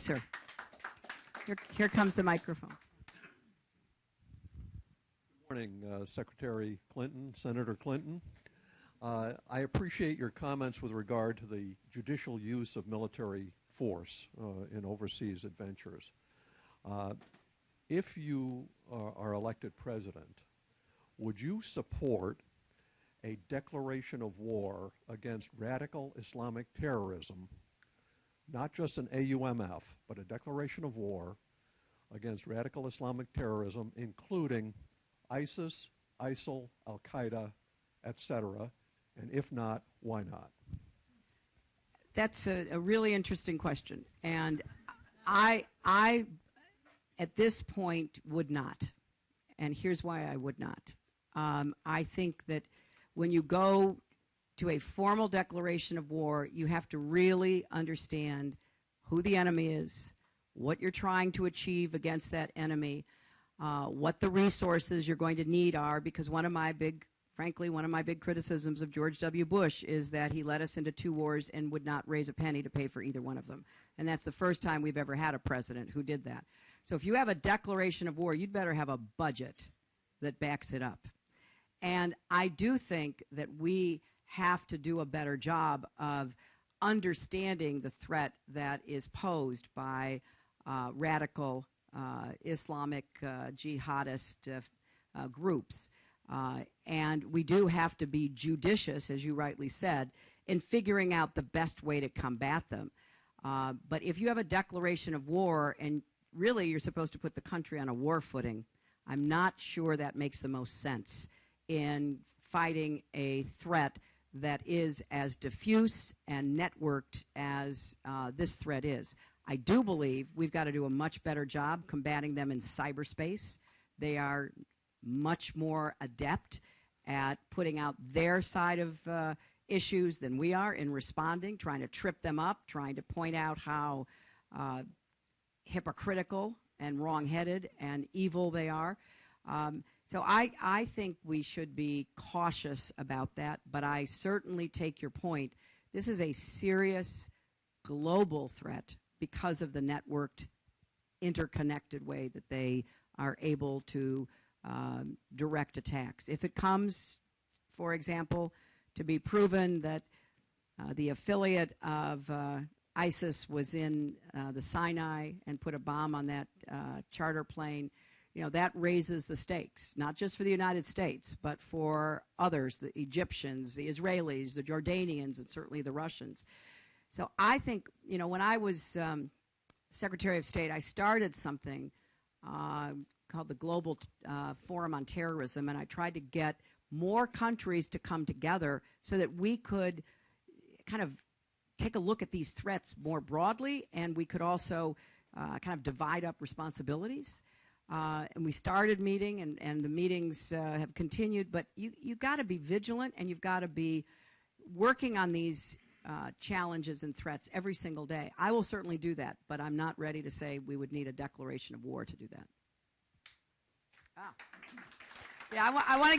Sir, here comes the microphone. Good morning, Secretary Clinton, Senator Clinton. I appreciate your comments with regard to the judicial use of military force in overseas adventures. If you are elected president, would you support a declaration of war against radical Islamic terrorism, not just an AUMF, but a declaration of war against radical Islamic terrorism, including ISIS, ISIL, Al-Qaeda, etc., and if not, why not? That's a really interesting question, and I at this point would not, and here's why I would not. I think that when you go to a formal declaration of war, you have to really understand who the enemy is, what you're trying to achieve against that enemy, what the resources you're going to need are, because frankly, one of my big criticisms of George W. Bush is that he led us into 2 wars and would not raise a penny to pay for either one of them. And that's the first time we've ever had a president who did that. So if you have a declaration of war, you'd better have a budget that backs it up. And I do think that we have to do a better job of understanding the threat that is posed by radical Islamic jihadist groups. And we do have to be judicious, as you rightly said, in figuring out the best way to combat them. But if you have a declaration of war and really you're supposed to put the country on a war footing, I'm not sure that makes the most sense in fighting a threat that is as diffuse and networked as this threat is. I do believe we've got to do a much better job combating them in cyberspace. They are much more adept at putting out their side of issues than we are in responding, trying to trip them up, trying to point out how hypocritical and wrong-headed and evil they are. So I think we should be cautious about that, but I certainly take your point. This is a serious global threat because of the networked, interconnected way that they are able to direct attacks. If it comes, for example, to be proven that the affiliate of ISIS was in the Sinai and put a bomb on that charter plane, you know, that raises the stakes, not just for the United States, but for others, the Egyptians, the Israelis, the Jordanians, and certainly the Russians. So I think, you know, when I was Secretary of State, I started something called the Global Forum on Terrorism, and I tried to get more countries to come together so that we could kind of take a look at these threats more broadly, and we could also kind of divide up responsibilities. And we started meeting, and the meetings have continued, but you got to be vigilant, and you've got to be working on these challenges and threats every single day. I will certainly do that, but I'm not ready to say we would need a declaration of war to do that. Yeah, I want to get